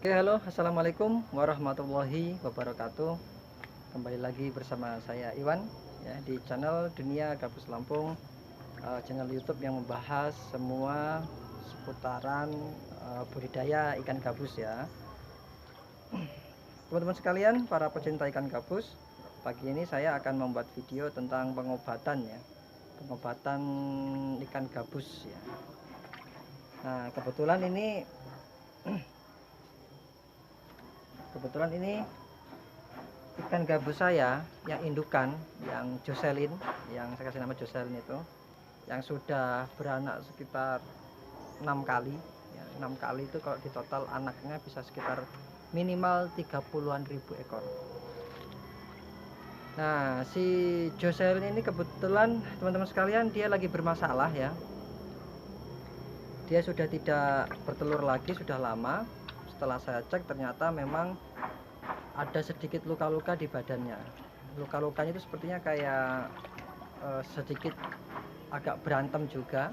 Oke, halo, assalamualaikum warahmatullahi wabarakatuh. Kembali lagi bersama saya Iwan ya di channel Dunia Gabus Lampung, channel YouTube yang membahas semua seputaran budidaya ikan gabus ya. Teman-teman sekalian, para pecinta ikan gabus, pagi ini saya akan membuat video tentang pengobatan ya, pengobatan ikan gabus ya. Nah, kebetulan ini ikan gabus saya yang indukan, yang Jocelyn, yang saya kasih nama Jocelyn itu, yang sudah beranak sekitar 6 kali ya, 6 kali itu kalau di total anaknya bisa sekitar minimal 30-an ribu ekor. Nah, si Jocelyn ini kebetulan teman-teman sekalian dia lagi bermasalah ya. Dia sudah tidak bertelur lagi, sudah lama. Setelah saya cek ternyata memang ada sedikit luka-luka di badannya. Luka-lukanya itu sepertinya kayak sedikit agak berantem juga.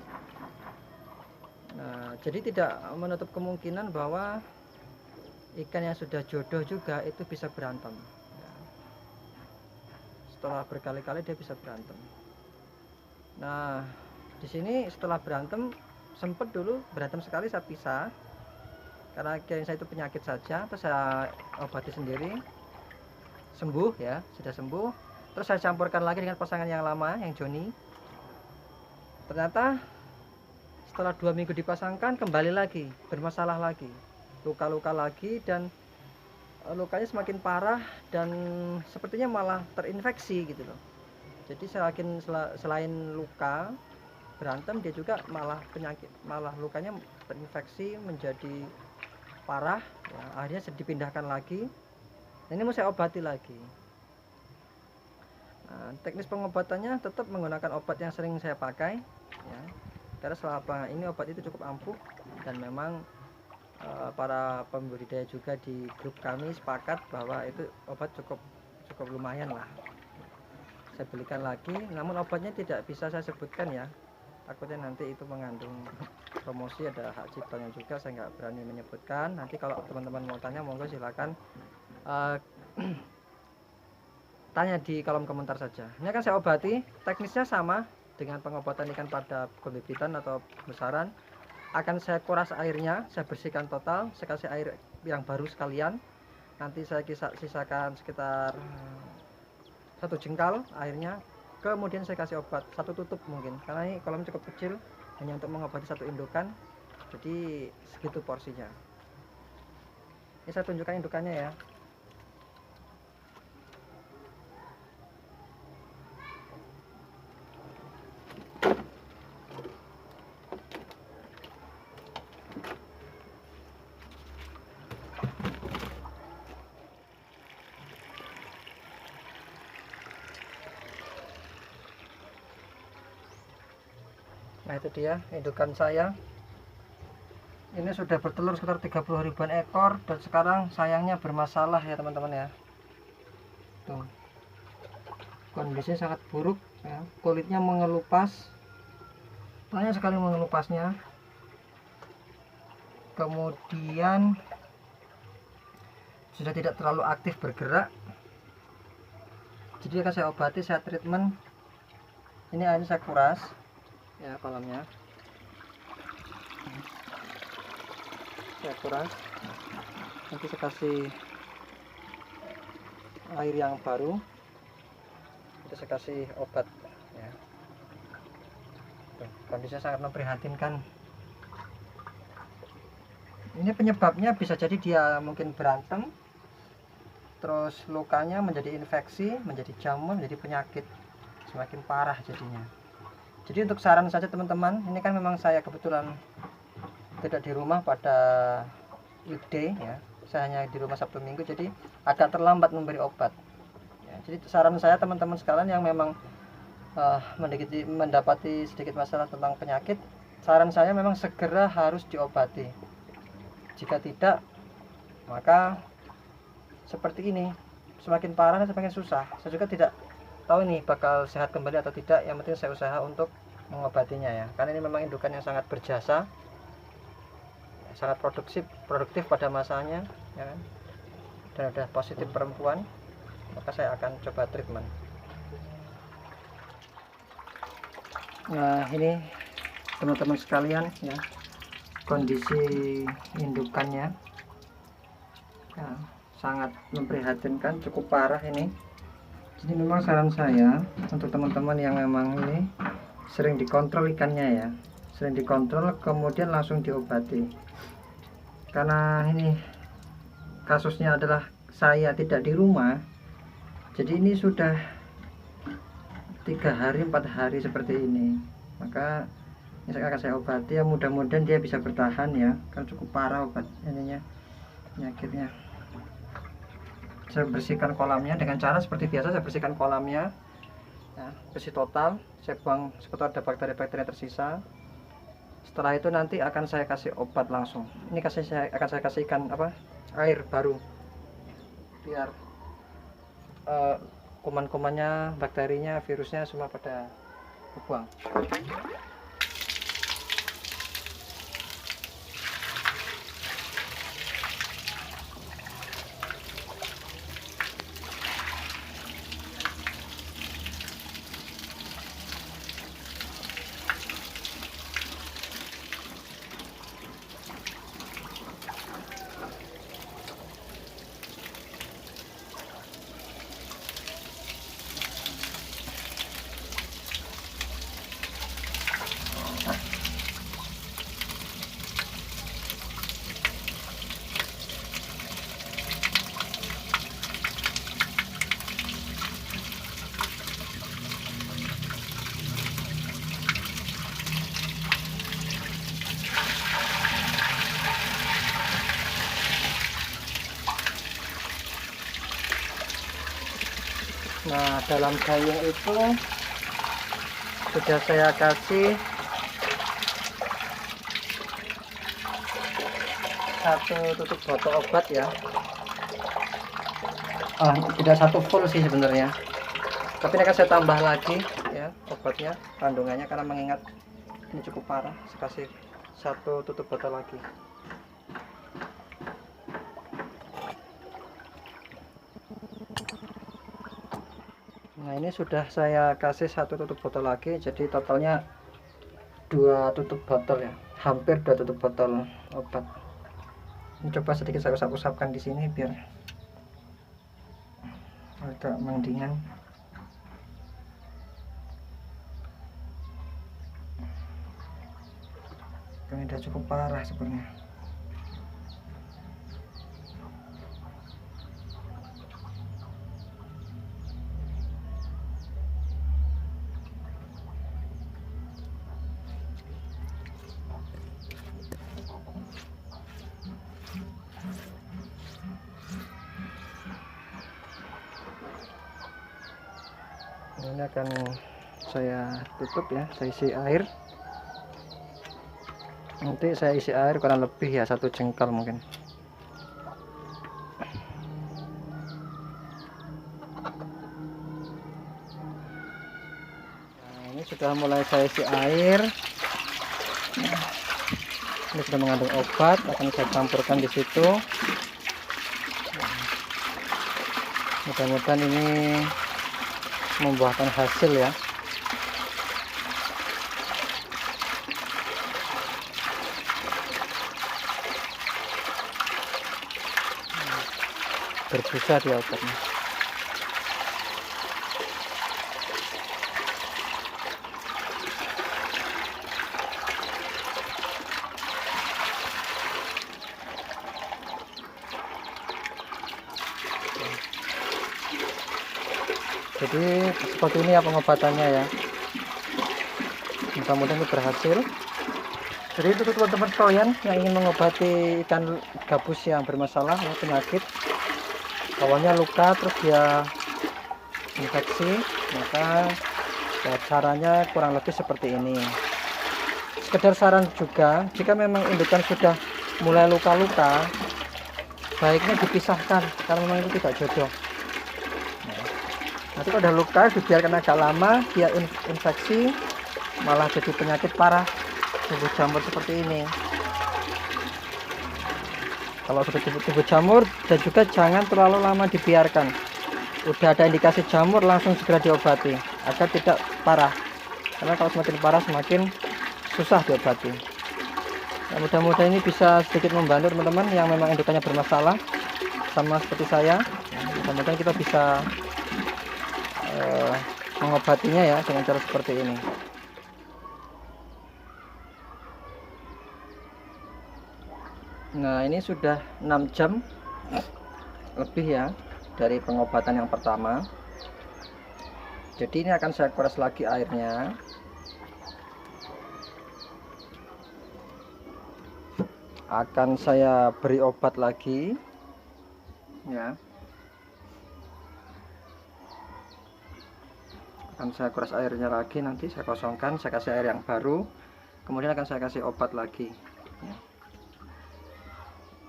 Nah, jadi tidak menutup kemungkinan bahwa ikan yang sudah jodoh juga itu bisa berantem. Setelah berkali-kali dia bisa berantem. Nah, di sini setelah berantem, sempat dulu berantem sekali saya pisah karena kayak saya itu penyakit saja, terus saya obati sendiri, sembuh ya, sudah sembuh. Terus saya campurkan lagi dengan pasangan yang lama, yang Joni. Ternyata setelah 2 minggu dipasangkan kembali lagi bermasalah lagi, luka-luka lagi, dan lukanya semakin parah dan sepertinya malah terinfeksi gitu loh. Jadi selain luka berantem, dia juga malah penyakit, malah lukanya terinfeksi menjadi parah ya, akhirnya dipindahkan lagi. Nah, ini mau saya obati lagi. Nah, teknis pengobatannya tetap menggunakan obat yang sering saya pakai ya, karena selama ini obat itu cukup ampuh dan memang para pembudidaya juga di grup kami sepakat bahwa itu obat cukup lumayan lah. Saya belikan lagi, namun obatnya tidak bisa saya sebutkan ya, takutnya nanti itu mengandung promosi, ada hak ciptanya juga, saya nggak berani menyebutkan. Nanti kalau teman-teman mau tanya, monggo silakan tanya di kolom komentar saja. Ini akan saya obati, teknisnya sama dengan pengobatan ikan pada pembibitan atau besaran. Akan saya kuras airnya, saya bersihkan total, saya kasih air yang baru sekalian. Nanti saya sisakan sekitar 1 jengkal airnya. Kemudian saya kasih obat 1 tutup mungkin, karena ini kolam cukup kecil, hanya untuk mengobati 1 indukan, jadi segitu porsinya. Ini saya tunjukkan indukannya ya. Nah, itu dia indukan saya. Ini sudah bertelur sekitar 30 ribuan ekor dan sekarang sayangnya bermasalah ya teman-teman ya. Tuh, kondisinya sangat buruk ya. Kulitnya mengelupas, banyak sekali mengelupasnya. Kemudian sudah tidak terlalu aktif bergerak. Jadi akan saya obati, saya treatment. Ini airnya saya kuras ya, kolamnya saya kuras. Nanti saya kasih air yang baru, itu saya kasih obat ya. Tuh, kondisinya sangat memprihatinkan. Ini penyebabnya bisa jadi dia mungkin berantem, terus lukanya menjadi infeksi, menjadi jamur, menjadi penyakit, semakin parah jadinya. Jadi untuk saran saja teman-teman, ini kan memang saya kebetulan tidak di rumah pada weekday ya, saya hanya di rumah Sabtu Minggu, jadi agak terlambat memberi obat ya. Jadi saran saya teman-teman sekalian yang memang mendapati sedikit masalah tentang penyakit, saran saya memang segera harus diobati. Jika tidak, maka seperti ini, semakin parah dan semakin susah. Saya juga tidak tahu ini bakal sehat kembali atau tidak. Yang penting saya usaha untuk mengobatinya ya, karena ini memang indukan yang sangat berjasa. sangat produktif pada masanya, ya kan? Dan udah positif perempuan, maka saya akan coba treatment. Nah, ini teman-teman sekalian ya, kondisi indukannya ya, sangat memprihatinkan, cukup parah ini. Jadi memang saran saya untuk teman-teman yang memang ini sering dikontrol ikannya ya, sering dikontrol kemudian langsung diobati. Karena ini kasusnya adalah saya tidak di rumah, jadi ini sudah 3 hari 4 hari seperti ini, maka ini akan saya obati ya, mudah-mudahan dia bisa bertahan ya, kan cukup parah obat ininya, penyakitnya. Saya bersihkan kolamnya dengan cara seperti biasa. Saya bersihkan kolamnya ya, bersih total, saya buang seperti ada bakteri-bakteri yang tersisa. Setelah itu nanti akan saya kasih obat langsung. Ini akan saya kasihkan air baru, biar kuman-kumannya, bakterinya, virusnya semua pada dibuang. Nah, dalam gayung itu sudah saya kasih 1 tutup botol obat ya. Tidak 1 full sih sebenarnya, tapi ini akan saya tambah lagi ya obatnya, kandungannya, karena mengingat ini cukup parah. Saya kasih 1 tutup botol lagi. Nah, ini sudah saya kasih 1 tutup botol lagi, jadi totalnya 2 tutup botol ya, hampir 2 tutup botol obat. Ini coba sedikit saya usap-usapkan di sini biar agak mendingan. Ini udah cukup parah sebenarnya. Ini akan saya tutup ya, saya isi air. Nanti saya isi air kurang lebih ya 1 jengkal mungkin. Nah, ini sudah mulai saya isi air. Ini sudah mengandung obat, akan saya campurkan di situ. Mudah-mudahan ini membuahkan hasil ya. Berbusa dia obatnya. Jadi seperti ini ya pengobatannya ya, mudah-mudahan ini berhasil. Jadi itu teman-teman sekalian yang ingin mengobati ikan gabus yang bermasalah ya, penyakit awalnya luka terus dia infeksi, maka ya, caranya kurang lebih seperti ini. Sekedar saran juga, jika memang indukan sudah mulai luka-luka, baiknya dipisahkan karena memang itu tidak jodoh. Nanti kalau udah luka dibiarkan agak lama, dia infeksi, malah jadi penyakit parah, tumbuh jamur seperti ini. kalau sudah tumbuh jamur, dan juga jangan terlalu lama dibiarkan. Udah ada indikasi jamur, langsung segera diobati agar tidak parah, karena kalau semakin parah semakin susah diobati. Nah, mudah-mudahan ini bisa sedikit membantu teman-teman yang memang indukannya bermasalah sama seperti saya. Mudah-mudahan kita bisa mengobatinya ya dengan cara seperti ini. Nah, ini sudah 6 jam lebih ya dari pengobatan yang pertama. Jadi ini akan saya kuras lagi airnya. Akan saya beri obat lagi ya. Akan saya kuras airnya lagi, nanti saya kosongkan, saya kasih air yang baru, kemudian akan saya kasih obat lagi ya.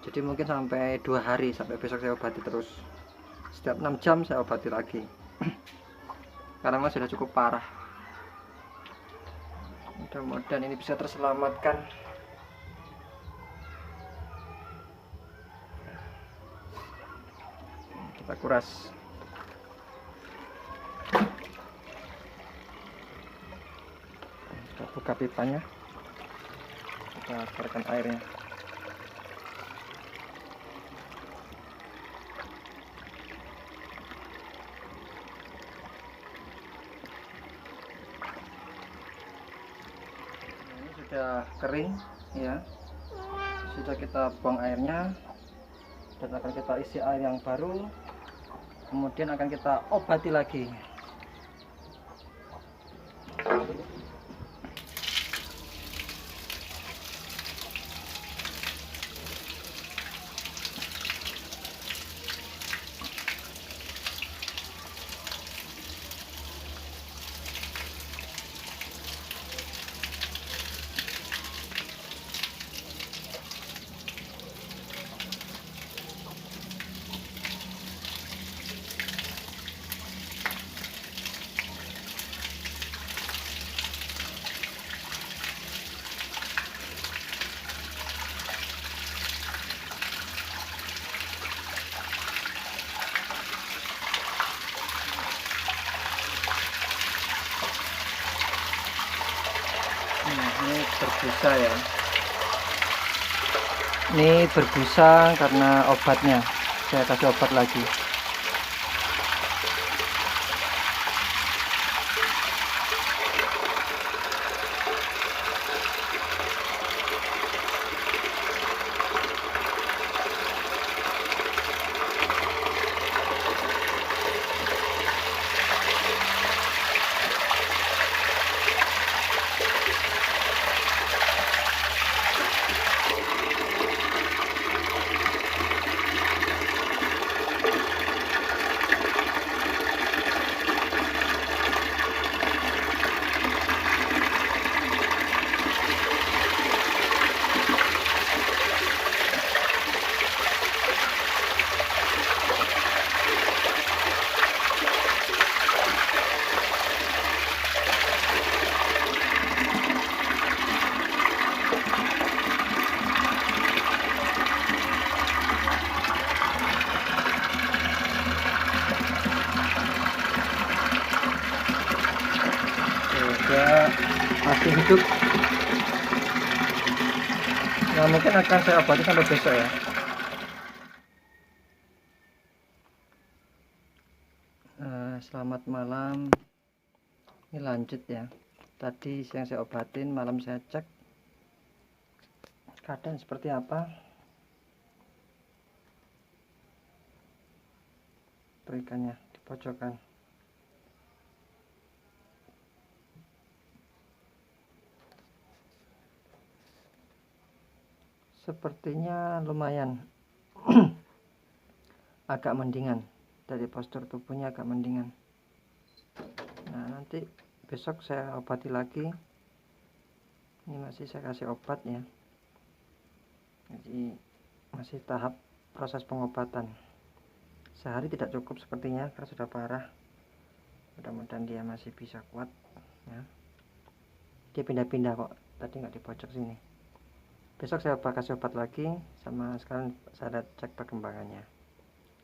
Jadi mungkin sampai 2 hari, sampai besok saya obati terus. Setiap 6 jam saya obati lagi karena memang sudah cukup parah. Mudah-mudahan ini bisa terselamatkan. Kita kuras. Kita buka pipanya, kita keluarkan airnya. Ini sudah kering ya, sudah kita buang airnya dan akan kita isi air yang baru, kemudian akan kita obati lagi. Ini berbusa ya, ini berbusa karena obatnya, saya kasih obat lagi. Dia masih hidup. Nah, mungkin akan saya obati sampai besok ya. Selamat malam. Ini lanjut ya. Tadi siang saya obatin, malam saya cek keadaan seperti apa. Tuh ikannya di pojokan. Sepertinya lumayan agak mendingan, dari postur tubuhnya agak mendingan. Nah, nanti besok saya obati lagi. Ini masih saya kasih obat ya, jadi masih tahap proses pengobatan. Sehari tidak cukup sepertinya karena sudah parah. Mudah-mudahan dia masih bisa kuat ya. Dia pindah-pindah kok, tadi nggak di pojok sini. Besok saya kasih obat lagi, sama sekarang saya cek perkembangannya.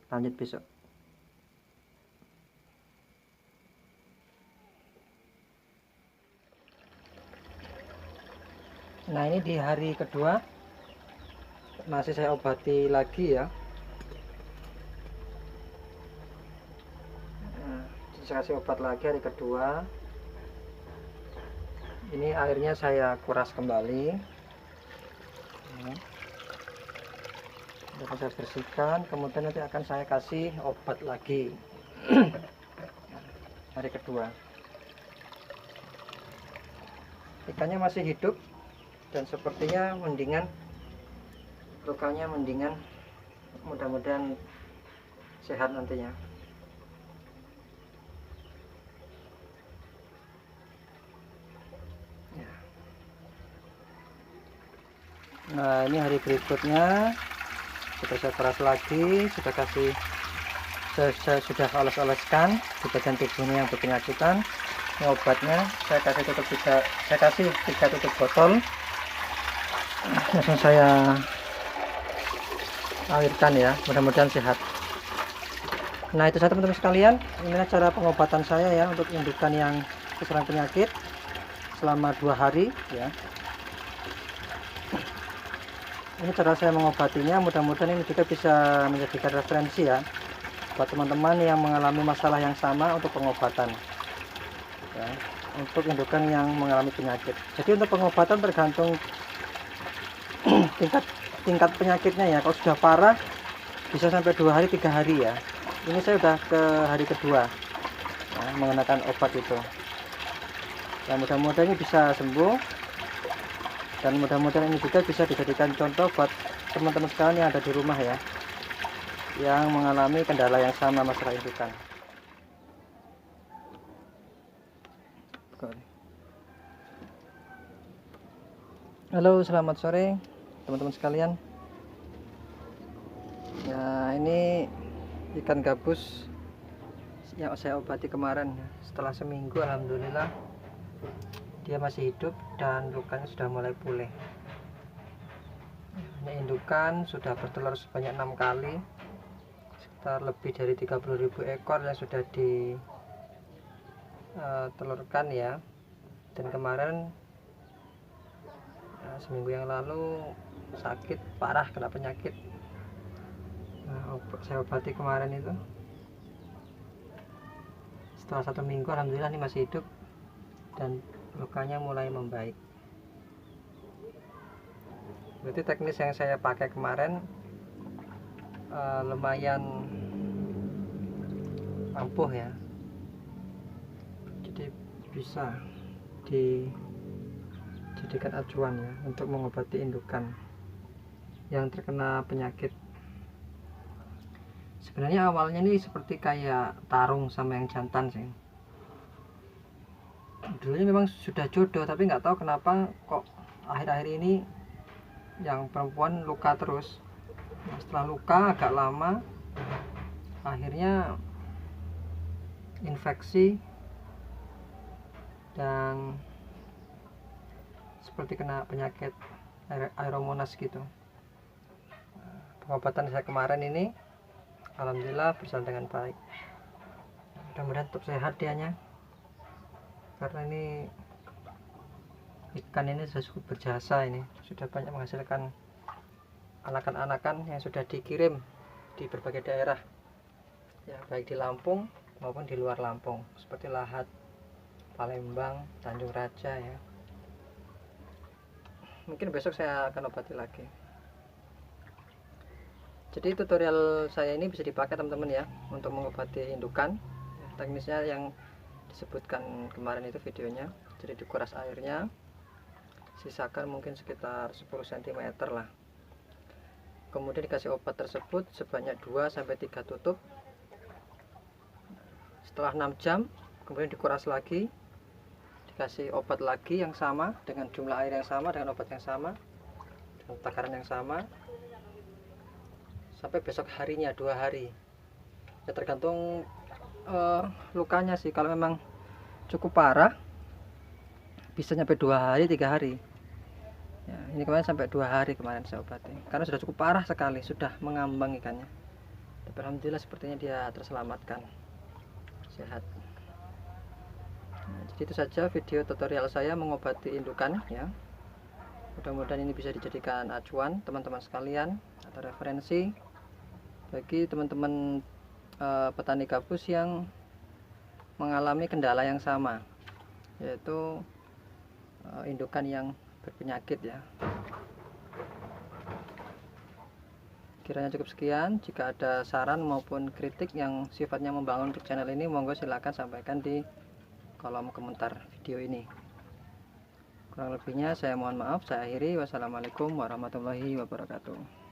Lanjut besok. Nah, ini di hari kedua masih saya obati lagi ya. Nah, saya kasih obat lagi hari kedua. Ini airnya saya kuras kembali. Akan saya bersihkan, kemudian nanti akan saya kasih obat lagi. Hari kedua. Ikannya masih hidup dan sepertinya mendingan, lukanya mendingan, mudah-mudahan sehat nantinya. Nah, ini hari berikutnya sudah saya peras lagi, sudah kasih, saya sudah oles-oleskan di bagian tubuhnya yang berpenyakitan. Ini obatnya saya kasih 3 tutup botol, langsung saya airkan ya, mudah-mudahan sehat. Nah, itu saja teman-teman sekalian, inilah cara pengobatan saya ya untuk indukan yang keserang penyakit selama 2 hari ya. Ini cara saya mengobatinya, mudah-mudahan ini juga bisa menjadikan referensi ya buat teman-teman yang mengalami masalah yang sama untuk pengobatan ya, untuk indukan yang mengalami penyakit. Jadi untuk pengobatan tergantung tingkat penyakitnya ya. Kalau sudah parah bisa sampai 2 hari 3 hari ya. Ini saya sudah ke hari kedua ya, menggunakan obat itu ya, mudah-mudahan ini bisa sembuh. Dan mudah-mudahan ini juga bisa dijadikan contoh buat teman-teman sekalian yang ada di rumah ya, yang mengalami kendala yang sama masalah indukan. Halo, selamat sore teman-teman sekalian. Ya, ini ikan gabus yang saya obati kemarin. Setelah seminggu, alhamdulillah dia masih hidup dan lukanya sudah mulai pulih. Ini indukan sudah bertelur sebanyak 6 kali, sekitar lebih dari 30.000 ekor yang sudah ditelurkan ya. Dan kemarin seminggu yang lalu sakit parah, kena penyakit. Nah, saya obati kemarin itu. Setelah 1 minggu alhamdulillah ini masih hidup dan lukanya mulai membaik. Berarti teknis yang saya pakai kemarin lumayan ampuh ya. Jadi bisa dijadikan acuan ya untuk mengobati indukan yang terkena penyakit. Sebenarnya awalnya ini seperti kayak tarung sama yang jantan sih. Dulunya memang sudah jodoh, tapi nggak tahu kenapa kok akhir-akhir ini yang perempuan luka terus. Nah, setelah luka agak lama, akhirnya infeksi dan seperti kena penyakit Airomonas gitu. Pengobatan saya kemarin ini alhamdulillah berjalan dengan baik. Mudah-mudahan tetap sehat dianya, karena ini ikan ini sudah cukup berjasa, ini sudah banyak menghasilkan anakan-anakan yang sudah dikirim di berbagai daerah ya, baik di Lampung maupun di luar Lampung seperti Lahat, Palembang, Tanjung Raja ya. Mungkin besok saya akan obati lagi. Jadi tutorial saya ini bisa dipakai teman-teman ya untuk mengobati indukan. Teknisnya yang disebutkan kemarin itu videonya. Jadi dikuras airnya, sisakan mungkin sekitar 10 cm lah. Kemudian dikasih obat tersebut sebanyak 2-3 tutup. Setelah 6 jam kemudian dikuras lagi, dikasih obat lagi yang sama dengan jumlah air yang sama, dengan obat yang sama, dengan takaran yang sama, sampai besok harinya 2 hari ya, tergantung lukanya sih. Kalau memang cukup parah bisa sampai 2 hari 3 hari ya. Ini kemarin sampai 2 hari kemarin saya obati, karena sudah cukup parah sekali, sudah mengambang ikannya. Tapi alhamdulillah sepertinya dia terselamatkan, sehat. Nah, jadi itu saja video tutorial saya mengobati indukan ya. Mudah-mudahan ini bisa dijadikan acuan teman-teman sekalian atau referensi bagi teman-teman petani gabus yang mengalami kendala yang sama, yaitu indukan yang berpenyakit ya. Kiranya cukup sekian. Jika ada saran maupun kritik yang sifatnya membangun untuk channel ini, monggo silahkan sampaikan di kolom komentar video ini. Kurang lebihnya saya mohon maaf, saya akhiri. Wassalamualaikum warahmatullahi wabarakatuh.